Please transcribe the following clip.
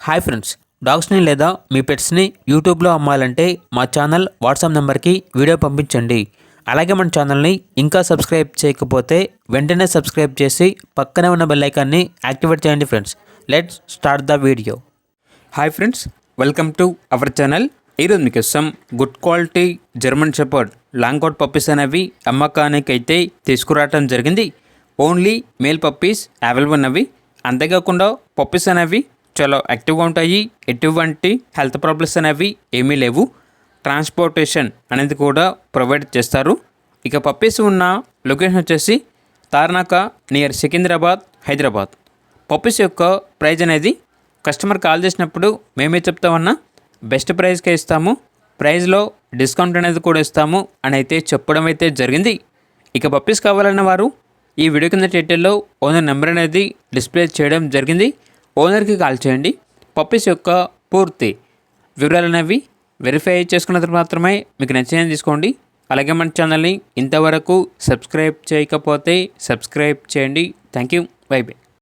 Hi friends, డాగ్స్ని లేదా మీ పెట్స్ని యూట్యూబ్లో అమ్మాలంటే మా ఛానల్ వాట్సాప్ నెంబర్కి వీడియో పంపించండి. అలాగే మన ఛానల్ని ఇంకా సబ్స్క్రైబ్ చేయకపోతే వెంటనే సబ్స్క్రైబ్ చేసి పక్కనే ఉన్న బెల్ ఐకాన్ని యాక్టివేట్ చేయండి friends. Let's start the video. Hi friends, welcome to our channel. ఈరోజు మీకోసం good quality German shepherd long coat puppies అనేవి అమ్మకానికి అయితే తీసుకురావడం జరిగింది. ఓన్లీ మేల్ పప్పీస్ అవైలబుల్ ఉన్నవి. అంతేకాకుండా పప్పీస్ అనేవి చాలా యాక్టివ్గా ఉంటాయి. ఎటువంటి హెల్త్ ప్రాబ్లమ్స్ అనేవి ఏమీ లేవు. ట్రాన్స్పోర్టేషన్ అనేది కూడా ప్రొవైడ్ చేస్తారు. ఇక పప్పీస్ ఉన్న లొకేషన్ వచ్చేసి తార్నాక నియర్ సికింద్రాబాద్, హైదరాబాద్. పప్పీస్ యొక్క ప్రైజ్ అనేది కస్టమర్ కాల్ చేసినప్పుడు మేమే చెప్తామన్నా బెస్ట్ ప్రైస్కే ఇస్తాము, ప్రైస్లో డిస్కౌంట్ అనేది కూడా ఇస్తాము అని అయితే చెప్పడం అయితే జరిగింది. ఇక పప్పీస్ కావాలన్న వారు ఈ వీడియో కింద టైటిల్లో ఓనర్ నెంబర్ అనేది డిస్ప్లే చేయడం జరిగింది. ఓనర్కి కాల్ చేయండి. పప్పీస్ యొక్క పూర్తి వివరాలు అనేవి వెరిఫై చేసుకున్న తర్వాత మాత్రమే మీకు నచ్చినది తీసుకోండి. అలాగే మన ఛానల్ని ఇంతవరకు సబ్స్క్రైబ్ చేయకపోతే సబ్స్క్రైబ్ చేయండి. Thank you. By by.